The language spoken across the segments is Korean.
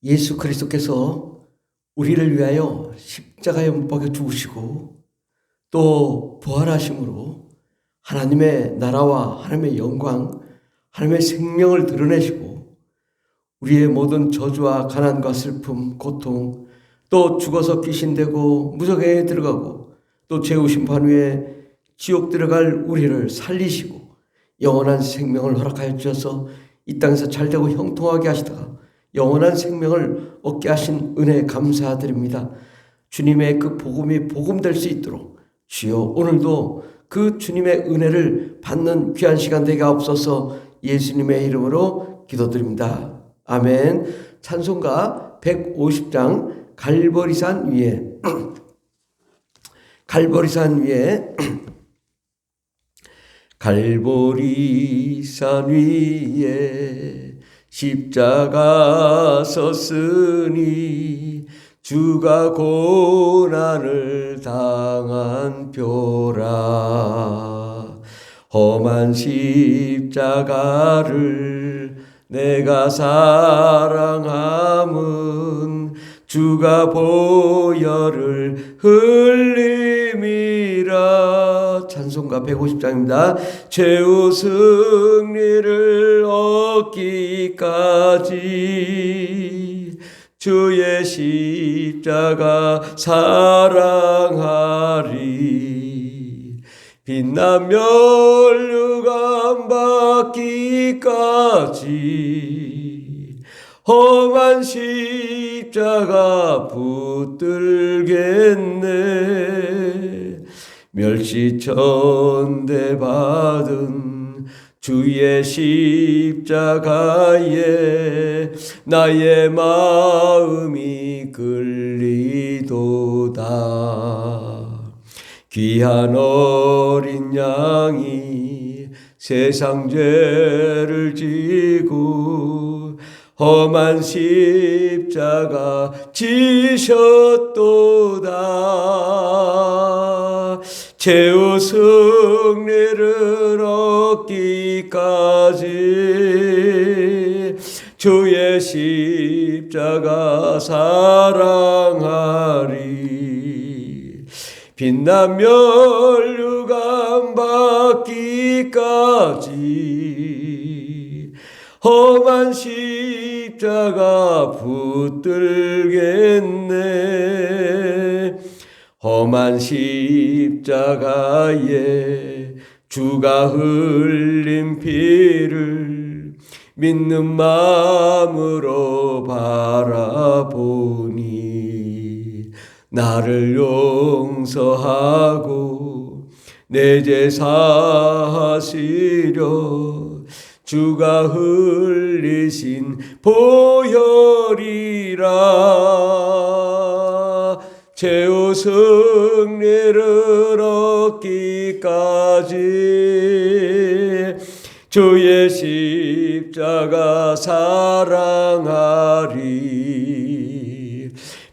예수 그리스도께서 우리를 위하여 십자가에 못 박혀 죽으시고 또 부활하심으로 하나님의 나라와 하나님의 영광, 하나님의 생명을 드러내시고 우리의 모든 저주와 가난과 슬픔, 고통, 또 죽어서 귀신되고 무속에 들어가고 또 죄우심판 후에 지옥 들어갈 우리를 살리시고 영원한 생명을 허락하여 주셔서 이 땅에서 잘되고 형통하게 하시다가 영원한 생명을 얻게 하신 은혜에 감사드립니다. 주님의 그 복음이 복음될 수 있도록 주여 오늘도 그 주님의 은혜를 받는 귀한 시간 되게 하옵소서. 예수님의 이름으로 기도드립니다. 아멘. 찬송가 150장 갈보리산 위에 갈보리산 위에 갈보리산 위에 십자가 섰으니 주가 고난을 당한 표라. 험한 십자가를 내가 사랑함은 주가 보혈을 흘림이라. 찬송가 150장입니다. 최후 승리를 얻기까지 주의 십자가 사랑하리. 빛난 멸류관 받기까지 험한 십자가 붙들겠네. 멸시천대 받은 주의 십자가에 나의 마음이 끌리도다. 귀한 어린 양이 세상 죄를 지고 험한 십자가 지셨도다. 최후 승리를 얻기까지 주의 십자가 사랑하리. 빛난 멸류관 받기까지 험한 십자가 붙들겠네. 험한 십자가에 주가 흘린 피를 믿는 마음으로 바라보니 나를 용서하고 내 죄 사하시려 주가 흘리신 보혈이라. 최후 승리를 얻기까지 주의 십자가 사랑하리.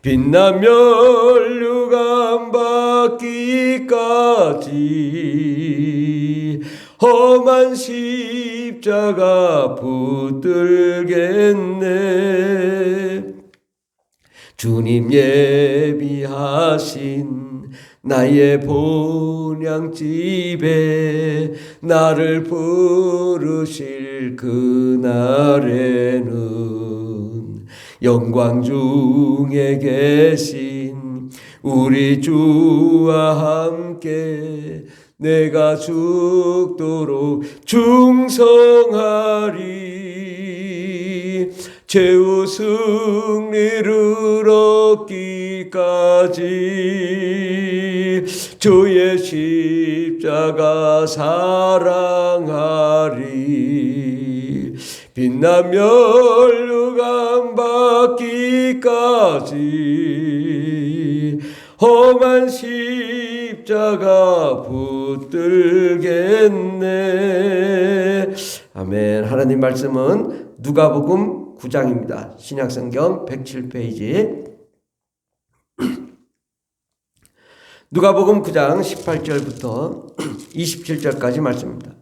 빛난 멸류관 받기까지 험한 십자가 붙들겠네. 주님 예비하신 나의 본향집에 나를 부르실 그날에는 영광 중에 계신 우리 주와 함께 내가 죽도록 충성하리. 최후 승리를 얻기까지 주의 십자가 사랑하리. 빛난 멸류관 받기까지 험한 십자가 붙들겠네. 아멘. 하나님 말씀은 누가복음 9장입니다. 신약성경 107페이지. 누가복음 9장 18절부터 27절까지 말씀입니다.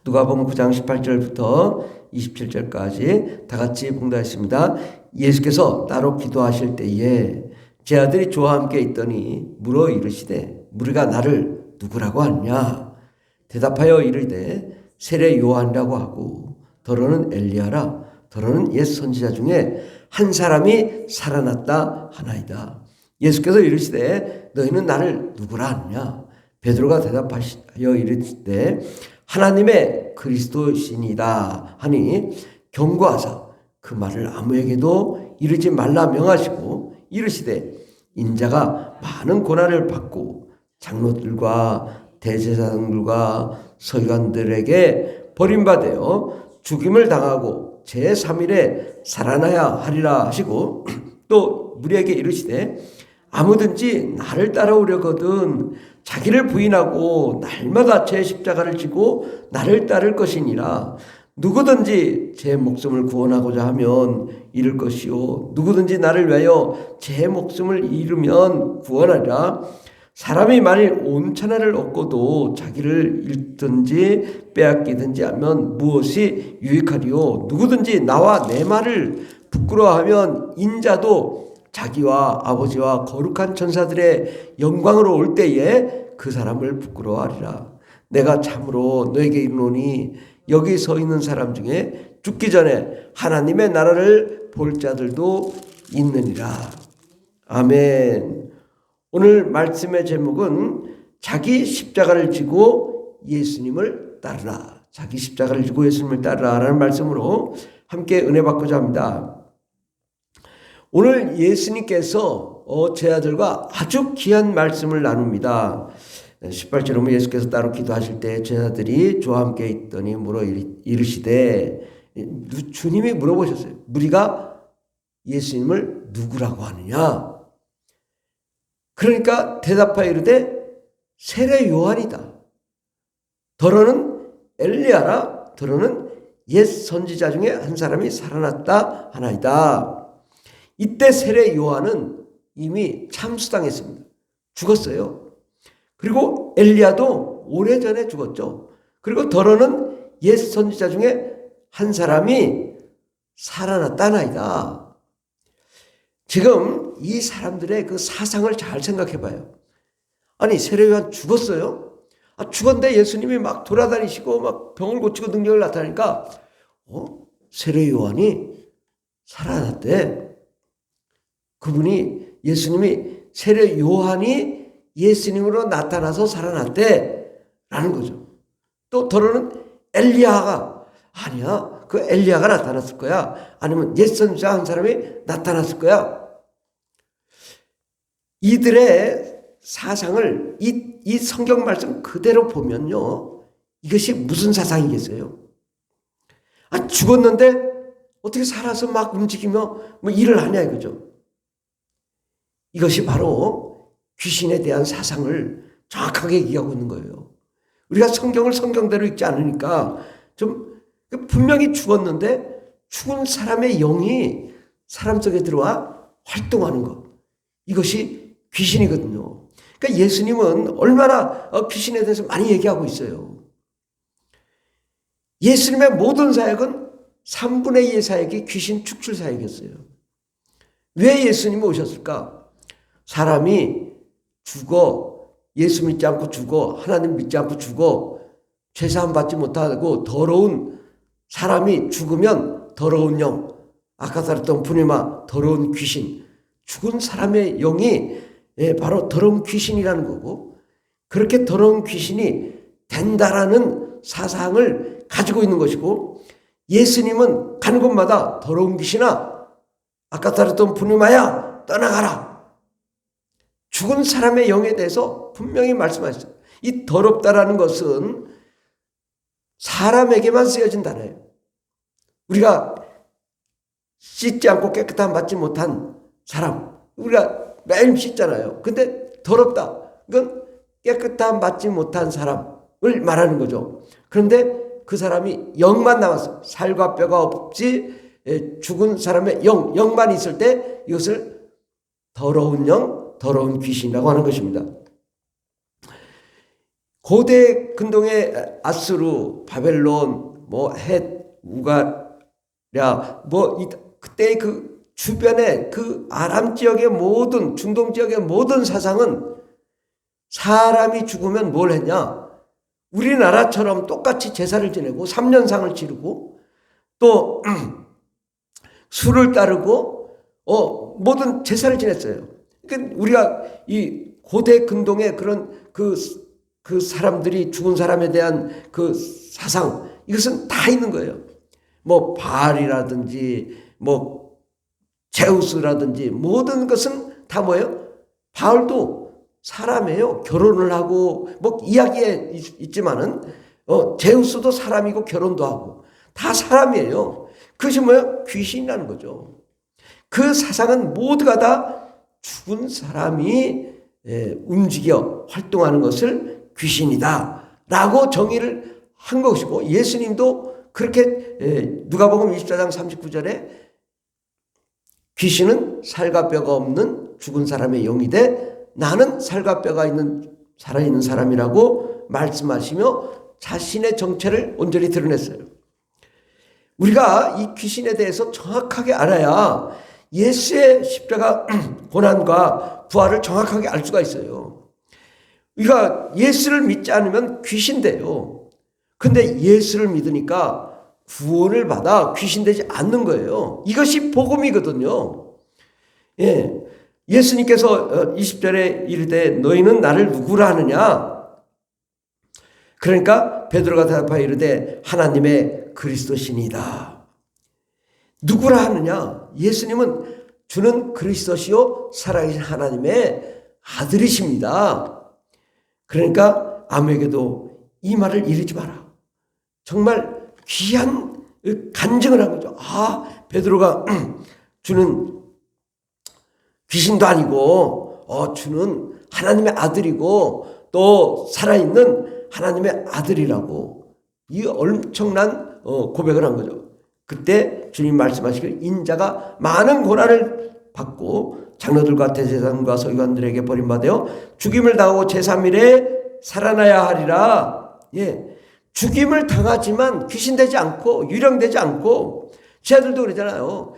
누가복음 9장 18절부터 27절까지 다 같이 봉독했습니다. 예수께서 따로 기도하실 때에 제 아들이 저와 함께 있더니 물어 이르시되 무리가 나를 누구라고 하느냐? 대답하여 이르되 세례 요한이라고 하고 더러는 엘리야라 더러는 옛 선지자 중에 한 사람이 살아났다 하나이다. 예수께서 이르시되 너희는 나를 누구라 하느냐? 베드로가 대답하여 이르시되 하나님의 그리스도시니이다 하니 경고하사 그 말을 아무에게도 이르지 말라 명하시고 이르시되 인자가 많은 고난을 받고 장로들과 대제사장들과 서기관들에게 버림받아 죽임을 당하고 제3일에 살아나야 하리라 하시고 또 무리에게 이르시되 아무든지 나를 따라오려거든 자기를 부인하고 날마다 제 십자가를 지고 나를 따를 것이니라. 누구든지 제 목숨을 구원하고자 하면 잃을 것이요 누구든지 나를 위하여 제 목숨을 잃으면 구원하리라. 사람이 만일 온 천하를 얻고도 자기를 잃든지 빼앗기든지 하면 무엇이 유익하리요? 누구든지 나와 내 말을 부끄러워하면 인자도 자기와 아버지와 거룩한 천사들의 영광으로 올 때에 그 사람을 부끄러워하리라. 내가 참으로 너에게 이르노니 여기 서 있는 사람 중에 죽기 전에 하나님의 나라를 볼 자들도 있느니라. 아멘. 오늘 말씀의 제목은 자기 십자가를 지고 예수님을 따르라. 자기 십자가를 지고 예수님을 따르라 라는 말씀으로 함께 은혜 받고자 합니다. 오늘 예수님께서 제 아들과 아주 귀한 말씀을 나눕니다. 18절에 보면 예수께서 따로 기도하실 때 제 아들이 저와 함께 있더니 물어 이르시되 주님이 물어보셨어요. 무리가 예수님을 누구라고 하느냐? 그러니까 대답하여 이르되 세례 요한이다. 더러는 엘리야라. 더러는 옛 선지자 중에 한 사람이 살아났다 하나이다. 이때 세례 요한은 이미 참수당했습니다. 죽었어요. 그리고 엘리야도 오래전에 죽었죠. 그리고 더러는 옛 선지자 중에 한 사람이 살아났다 나이다. 지금 이 사람들의 그 사상을 잘 생각해 봐요. 아니 세례 요한 죽었어요. 죽었는데 예수님이 막 돌아다니시고 막 병을 고치고 능력을 나타내니까 세례 요한이 살아났대. 그분이 예수님이 세례 요한이 예수님으로 나타나서 살아났대 라는 거죠. 또 더러는 엘리야가 아니야. 그 엘리야가 나타났을 거야. 아니면 옛 선지자 한 사람이 나타났을 거야. 이들의 사상을 이 성경 말씀 그대로 보면요. 이것이 무슨 사상이겠어요? 죽었는데 어떻게 살아서 막 움직이며 뭐 일을 하냐 이거죠. 이것이 바로 귀신에 대한 사상을 정확하게 얘기하고 있는 거예요. 우리가 성경을 성경대로 읽지 않으니까 좀 분명히 죽었는데 죽은 사람의 영이 사람 속에 들어와 활동하는 것. 이것이 귀신이거든요. 그러니까 예수님은 얼마나 귀신에 대해서 많이 얘기하고 있어요. 예수님의 모든 사역은 3분의 2의 사역이 귀신 축출 사역이었어요. 왜 예수님이 오셨을까? 사람이 죽어 예수 믿지 않고 죽어 하나님 믿지 않고 죽어 죄사함 받지 못하고 더러운 사람이 죽으면 더러운 영 아까 말했던 분이마 더러운 귀신 죽은 사람의 영이 바로 더러운 귀신이라는 거고 그렇게 더러운 귀신이 된다라는 사상을 가지고 있는 것이고 예수님은 가는 곳마다 더러운 귀신아 아까 말했던 분이마야 떠나가라. 죽은 사람의 영에 대해서 분명히 말씀하셨어요. 이 더럽다라는 것은 사람에게만 쓰여진 단어예요. 우리가 씻지 않고 깨끗함 받지 못한 사람, 우리가 매일 씻잖아요. 근데 더럽다. 이건 깨끗함 받지 못한 사람을 말하는 거죠. 그런데 그 사람이 영만 남았어. 살과 뼈가 없지 죽은 사람의 영만 있을 때 이것을 더러운 영, 더러운 귀신이라고 하는 것입니다. 고대 근동의 아수르, 바벨론, 헷, 우가 그때 그 주변에 그 아람 지역의 모든, 중동 지역의 모든 사상은 사람이 죽으면 뭘 했냐? 우리나라처럼 똑같이 제사를 지내고 3년상을 치르고 또 술을 따르고 모든 제사를 지냈어요. 그러니까 우리가 이 고대 근동의 그런 그 사람들이 죽은 사람에 대한 그 사상, 이것은 다 있는 거예요. 뭐 바알이라든지 뭐 제우스라든지 모든 것은 다 뭐예요? 바알도 사람이에요. 결혼을 하고 뭐 이야기에 있지만은 제우스도 사람이고 결혼도 하고 다 사람이에요. 그것이 뭐예요? 귀신이라는 거죠. 그 사상은 모두가 다 죽은 사람이 움직여 활동하는 것을 귀신이다 라고 정의를 한 것이고, 예수님도 그렇게 누가복음 24장 39절에 귀신은 살과 뼈가 없는 죽은 사람의 영이되 나는 살과 뼈가 있는 살아있는 사람이라고 말씀하시며 자신의 정체를 온전히 드러냈어요. 우리가 이 귀신에 대해서 정확하게 알아야 예수의 십자가 고난과 부활을 정확하게 알 수가 있어요. 우리가 예수를 믿지 않으면 귀신돼요. 근데 예수를 믿으니까 구원을 받아 귀신되지 않는 거예요. 이것이 복음이거든요. 예수님께서 20절에 이르되 너희는 나를 누구라 하느냐? 그러니까 베드로가 대답하여 이르되 하나님의 그리스도시니이다. 누구라 하느냐? 예수님은 주는 그리스도시요 살아계신 하나님의 아들이십니다. 그러니까 아무에게도 이 말을 이르지 마라. 정말 귀한 간증을 한 거죠. 베드로가 주는 귀신도 아니고 주는 하나님의 아들이고 또 살아있는 하나님의 아들이라고 이 엄청난 고백을 한 거죠. 그때 주님 말씀하시기를 인자가 많은 고난을 받고 장로들과 대제사장과 서기관들에게 버림받아 죽임을 당하고 제3일에 살아나야 하리라. 죽임을 당하지만 귀신되지 않고 유령되지 않고, 제 아들도 그러잖아요.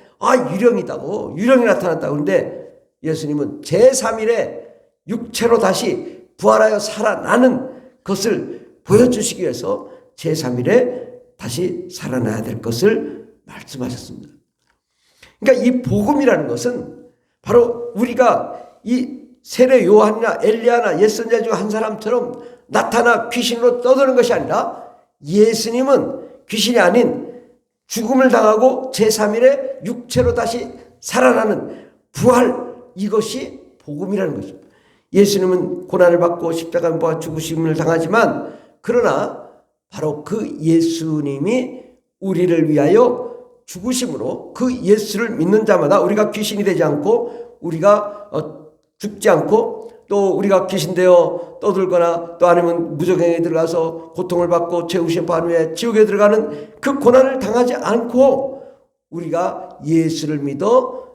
유령이다고, 유령이 나타났다고. 그런데 예수님은 제3일에 육체로 다시 부활하여 살아나는 것을 보여주시기 위해서 제3일에 다시 살아나야 될 것을 말씀하셨습니다. 그러니까 이 복음이라는 것은 바로 우리가 이 세례 요한이나 엘리야나 옛선자 중 한 사람처럼 나타나 귀신으로 떠드는 것이 아니라 예수님은 귀신이 아닌 죽음을 당하고 제3일에 육체로 다시 살아나는 부활, 이것이 복음이라는 거죠. 예수님은 고난을 받고 십자가에 못 죽으심을 당하지만 그러나 바로 그 예수님이 우리를 위하여 죽으심으로 그 예수를 믿는 자마다 우리가 귀신이 되지 않고 우리가 죽지 않고 또 우리가 귀신되어 떠들거나 또 아니면 무저갱에 들어가서 고통을 받고 죄우심 받은 후에 지옥에 들어가는 그 고난을 당하지 않고 우리가 예수를 믿어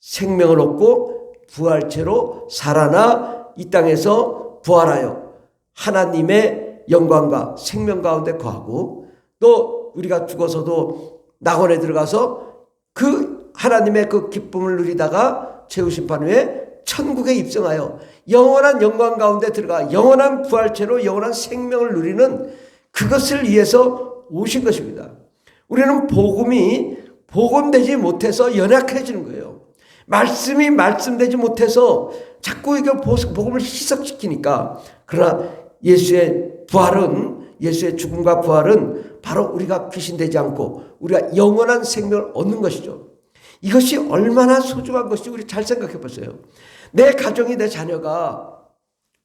생명을 얻고 부활체로 살아나 이 땅에서 부활하여 하나님의 영광과 생명 가운데 거하고 또 우리가 죽어서도 낙원에 들어가서 그 하나님의 그 기쁨을 누리다가 죄우심 받은 후에 천국에 입성하여 영원한 영광 가운데 들어가 영원한 부활체로 영원한 생명을 누리는 그것을 위해서 오신 것입니다. 우리는 복음이 복음되지 못해서 연약해지는 거예요. 말씀이 말씀되지 못해서 자꾸 이게 복음을 희석시키니까. 그러나 예수의 부활은, 예수의 죽음과 부활은 바로 우리가 귀신되지 않고 우리가 영원한 생명을 얻는 것이죠. 이것이 얼마나 소중한 것인지 우리 잘 생각해 보세요. 내 가정이, 내 자녀가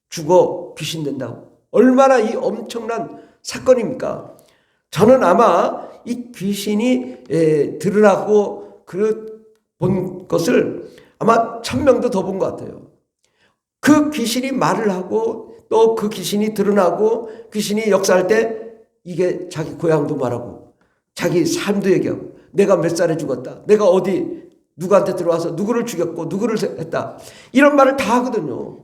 죽어 귀신된다고 얼마나 이 엄청난 사건입니까? 저는 아마 이 귀신이 드러나고 본 것을 아마 1000명도 더 본 것 같아요. 그 귀신이 말을 하고 또 그 귀신이 드러나고 귀신이 역사할 때 이게 자기 고향도 말하고 자기 삶도 얘기하고 내가 몇 살에 죽었다, 내가 어디 누구한테 들어와서 누구를 죽였고 누구를 했다, 이런 말을 다 하거든요.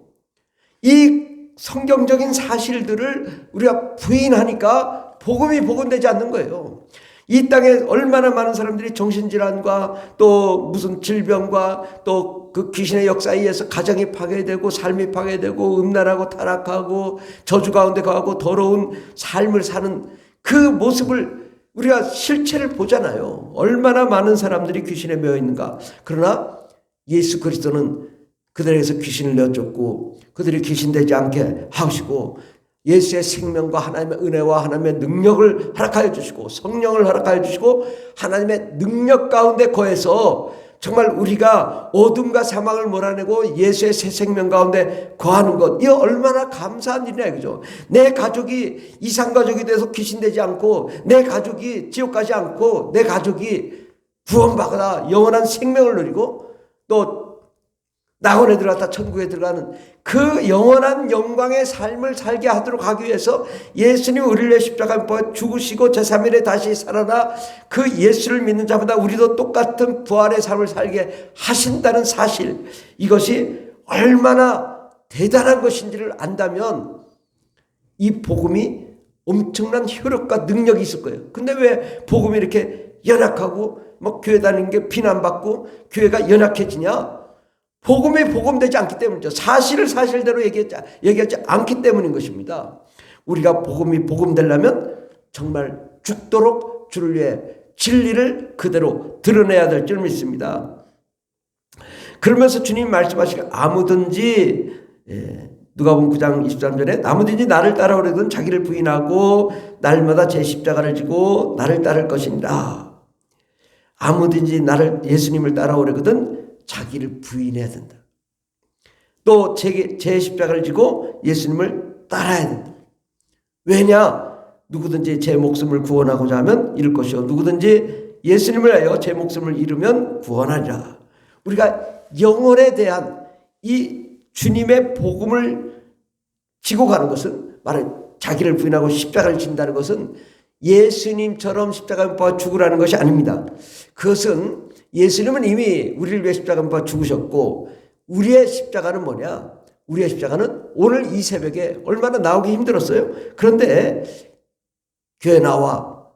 이 성경적인 사실들을 우리가 부인하니까 복음이 복음되지 않는 거예요. 이 땅에 얼마나 많은 사람들이 정신질환과 또 무슨 질병과 또 그 귀신의 역사에 의해서 가정이 파괴되고 삶이 파괴되고 음란하고 타락하고 저주 가운데 가고 더러운 삶을 사는 그 모습을 우리가 실체를 보잖아요. 얼마나 많은 사람들이 귀신에 매여 있는가. 그러나 예수 그리스도는 그들에게서 귀신을 내쫓고 그들이 귀신되지 않게 하시고 예수의 생명과 하나님의 은혜와 하나님의 능력을 허락하여 주시고 성령을 허락하여 주시고 하나님의 능력 가운데 거해서 정말 우리가 어둠과 사망을 몰아내고 예수의 새 생명 가운데 거하는 것, 이거 얼마나 감사한 일이냐 이거죠. 내 가족이 이상가족이 돼서 귀신되지 않고 내 가족이 지옥 가지 않고 내 가족이 구원받아 영원한 생명을 누리고 또 낙원에 들어갔다 천국에 들어가는 그 영원한 영광의 삶을 살게 하도록 하기 위해서 예수님이 우리를 위해 십자가에 못 죽으시고 제3일에 다시 살아나 그 예수를 믿는 자마다 우리도 똑같은 부활의 삶을 살게 하신다는 사실, 이것이 얼마나 대단한 것인지를 안다면 이 복음이 엄청난 효력과 능력이 있을 거예요. 근데 왜 복음이 이렇게 연약하고 뭐 교회 다니는 게 비난받고 교회가 연약해지냐? 복음이 복음되지 않기 때문이죠. 사실을 사실대로 얘기하지 않기 때문인 것입니다. 우리가 복음이 복음되려면 정말 죽도록 주를 위해 진리를 그대로 드러내야 될 줄 믿습니다. 그러면서 주님 말씀하시기 아무든지 누가복음 9장 23절에 아무든지 나를 따라오려든 자기를 부인하고 날마다 제 십자가를 지고 나를 따를 것입니다. 아무든지 나를 예수님을 따라오려거든 자기를 부인해야 된다. 또 제 십자가를 지고 예수님을 따라야 된다. 왜냐? 누구든지 제 목숨을 구원하고자 하면 잃을 것이요 누구든지 예수님을 하여 제 목숨을 잃으면 구원하리라. 우리가 영혼에 대한 이 주님의 복음을 지고 가는 것은, 말은 자기를 부인하고 십자가를 진다는 것은 예수님처럼 십자가에 못 박아 죽으라는 것이 아닙니다. 그것은 예수님은 이미 우리를 위해 십자가에 못 박아 죽으셨고, 우리의 십자가는 뭐냐? 우리의 십자가는 오늘 이 새벽에 얼마나 나오기 힘들었어요. 그런데 교회 나와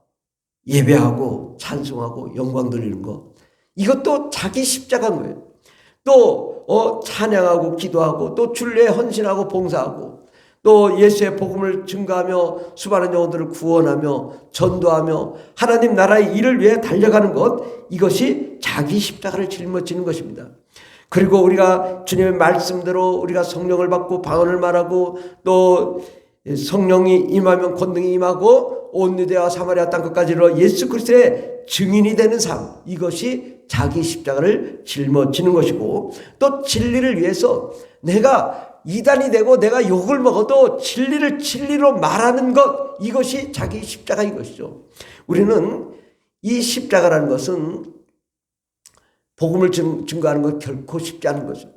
예배하고 찬송하고 영광 돌리는 거, 이것도 자기 십자가인 거예요. 또 찬양하고 기도하고 또 주를 위해 헌신하고 봉사하고 또 예수의 복음을 증거하며 수많은 영혼들을 구원하며 전도하며 하나님 나라의 일을 위해 달려가는 것, 이것이 자기 십자가를 짊어지는 것입니다. 그리고 우리가 주님의 말씀대로 우리가 성령을 받고 방언을 말하고 또 성령이 임하면 권능이 임하고 온 유대와 사마리아 땅끝까지 이르러 예수 그리스도의 증인이 되는 삶, 이것이 자기 십자가를 짊어지는 것이고, 또 진리를 위해서 내가 이단이 되고 내가 욕을 먹어도 진리를 진리로 말하는 것, 이것이 자기 십자가인 것이죠. 우리는 이 십자가라는 것은 복음을 증거하는 것 결코 쉽지 않은 거죠.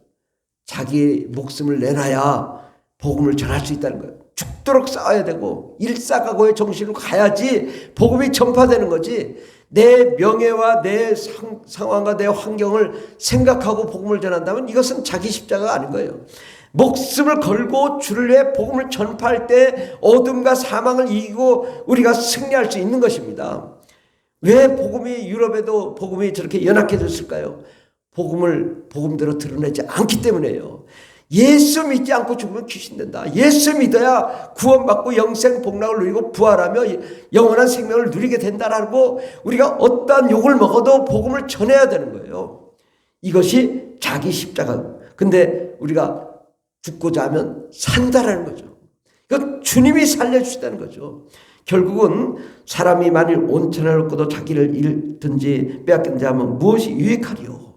자기 목숨을 내놔야 복음을 전할 수 있다는 거예요. 죽도록 싸워야 되고 일사각오의 정신으로 가야지 복음이 전파되는 거지. 내 명예와 내 상황과 내 환경을 생각하고 복음을 전한다면 이것은 자기 십자가가 아닌 거예요. 목숨을 걸고 주를 위해 복음을 전파할 때 어둠과 사망을 이기고 우리가 승리할 수 있는 것입니다. 왜 복음이 유럽에도 복음이 저렇게 연약해졌을까요? 복음을 복음대로 드러내지 않기 때문에요. 예수 믿지 않고 죽으면 귀신된다. 예수 믿어야 구원받고 영생 복락을 누리고 부활하며 영원한 생명을 누리게 된다라고 우리가 어떠한 욕을 먹어도 복음을 전해야 되는 거예요. 이것이 자기 십자가. 근데 우리가 죽고자 하면 산다라는 거죠. 이건 주님이 살려주시다는 거죠. 결국은 사람이 만일 온천을 얻고도 자기를 잃든지 빼앗긴지 하면 무엇이 유익하리요?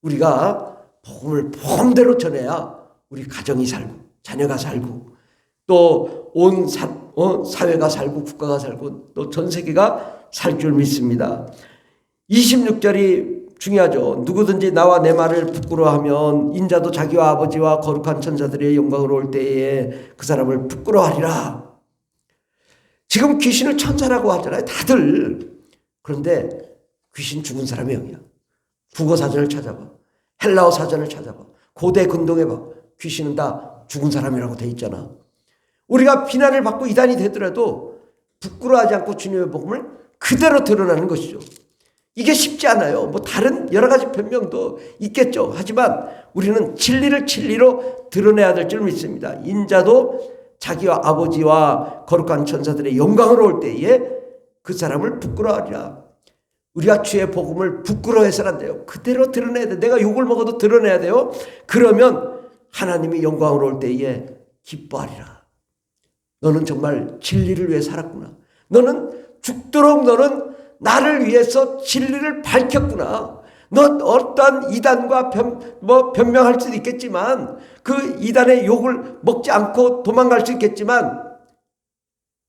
우리가 복음을 복음대로 전해야 우리 가정이 살고 자녀가 살고 또 온 사회가 살고 국가가 살고 또 전 세계가 살 줄 믿습니다. 26절이 중요하죠. 누구든지 나와 내 말을 부끄러워하면 인자도 자기와 아버지와 거룩한 천사들의 영광으로 올 때에 그 사람을 부끄러워하리라. 지금 귀신을 천사라고 하잖아요, 다들. 그런데 귀신 죽은 사람이 여기야. 국어 사전을 찾아봐. 헬라어 사전을 찾아봐. 고대 근동해봐. 귀신은 다 죽은 사람이라고 돼 있잖아. 우리가 비난을 받고 이단이 되더라도 부끄러워하지 않고 주님의 복음을 그 그대로 드러나는 것이죠. 이게 쉽지 않아요. 뭐 다른 여러 가지 변명도 있겠죠. 하지만 우리는 진리를 진리로 드러내야 될 줄 믿습니다. 인자도 자기와 아버지와 거룩한 천사들의 영광으로 올 때에 그 사람을 부끄러워하리라. 우리가 주의 복음을 부끄러워해서는 안 돼요. 그대로 드러내야 돼. 내가 욕을 먹어도 드러내야 돼요. 그러면 하나님이 영광으로 올 때에 기뻐하리라. 너는 정말 진리를 위해 살았구나. 너는 죽도록 너는 나를 위해서 진리를 밝혔구나. 넌 어떠한 이단과 변명할 수도 있겠지만 그 이단의 욕을 먹지 않고 도망갈 수 있겠지만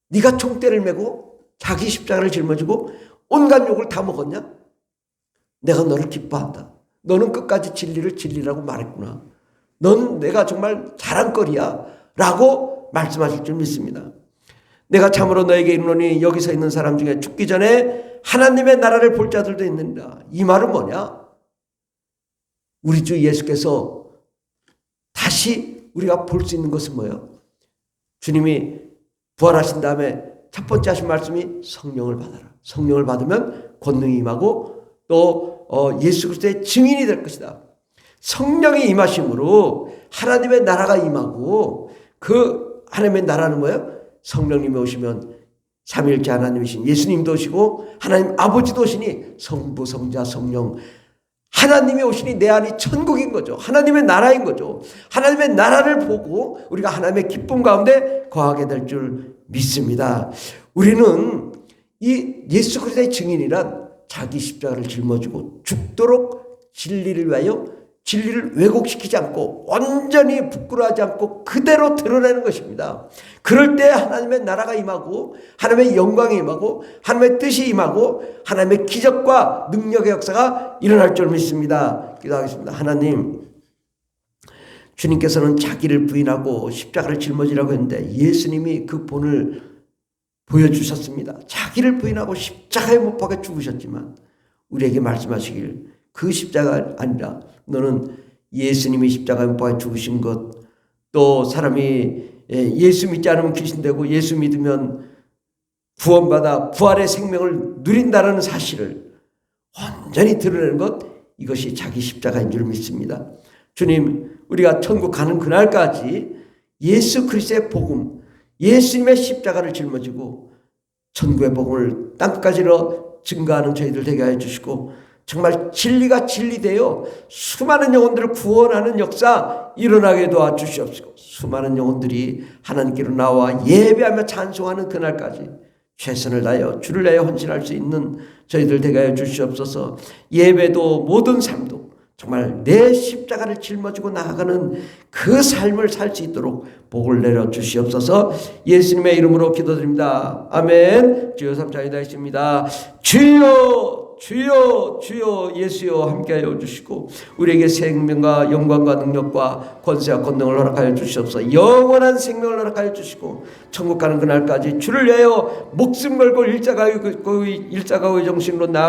네가 총대를 메고 자기 십자가를 짊어지고 온갖 욕을 다 먹었냐? 내가 너를 기뻐한다. 너는 끝까지 진리를 진리라고 말했구나. 넌 내가 정말 자랑거리야 라고 말씀하실 줄 믿습니다. 내가 참으로 너에게 이르노니 여기 서 있는 사람 중에 죽기 전에 하나님의 나라를 볼 자들도 있느니라. 이 말은 뭐냐? 우리 주 예수께서 다시 우리가 볼 수 있는 것은 뭐예요? 주님이 부활하신 다음에 첫 번째 하신 말씀이 성령을 받아라. 성령을 받으면 권능이 임하고 또 예수 그리스도의 증인이 될 것이다. 성령이 임하심으로 하나님의 나라가 임하고 그 하나님의 나라는 뭐예요? 성령님이 오시면 삼위일체 하나님이신 예수님도 오시고 하나님 아버지도 오시니 성부 성자 성령 하나님이 오시니 내 안이 천국인 거죠. 하나님의 나라인 거죠. 하나님의 나라를 보고 우리가 하나님의 기쁨 가운데 거하게 될 줄 믿습니다. 우리는 이 예수 그리스도의 증인이란 자기 십자가를 짊어지고 죽도록 진리를 위하여 진리를 왜곡시키지 않고 완전히 부끄러워하지 않고 그대로 드러내는 것입니다. 그럴 때 하나님의 나라가 임하고 하나님의 영광이 임하고 하나님의 뜻이 임하고 하나님의 기적과 능력의 역사가 일어날 줄 믿습니다. 기도하겠습니다. 하나님, 주님께서는 자기를 부인하고 십자가를 짊어지라고 했는데 예수님이 그 본을 보여주셨습니다. 자기를 부인하고 십자가에 못 박아 죽으셨지만 우리에게 말씀하시길 그 십자가 아니라 너는 예수님이 십자가에 못 박아 죽으신 것, 또 사람이 예수 믿지 않으면 귀신되고 예수 믿으면 구원받아 부활의 생명을 누린다는 사실을 완전히 드러내는 것, 이것이 자기 십자가인 줄 믿습니다. 주님, 우리가 천국 가는 그날까지 예수 그리스도의 복음, 예수님의 십자가를 짊어지고 천국의 복음을 땅까지로 증거하는 저희들 되게 하여 주시고 정말 진리가 진리되어 수많은 영혼들을 구원하는 역사 일어나게 도와주시옵시고 수많은 영혼들이 하나님께로 나와 예배하며 찬송하는 그날까지 최선을 다하여 주를 위하여 헌신할 수 있는 저희들 되게 하여 주시옵소서. 예배도 모든 삶도 정말 내 십자가를 짊어지고 나아가는 그 삶을 살 수 있도록 복을 내려 주시옵소서. 예수님의 이름으로 기도드립니다. 아멘. 주여 삼자이다 했습니다. 주여 주여 주여 예수여 함께하여 주시고 우리에게 생명과 영광과 능력과 권세와 권능을 허락하여 주시옵소서. 영원한 생명을 허락하여 주시고 천국 가는 그날까지 주를 위하여 목숨 걸고 일자가의 정신으로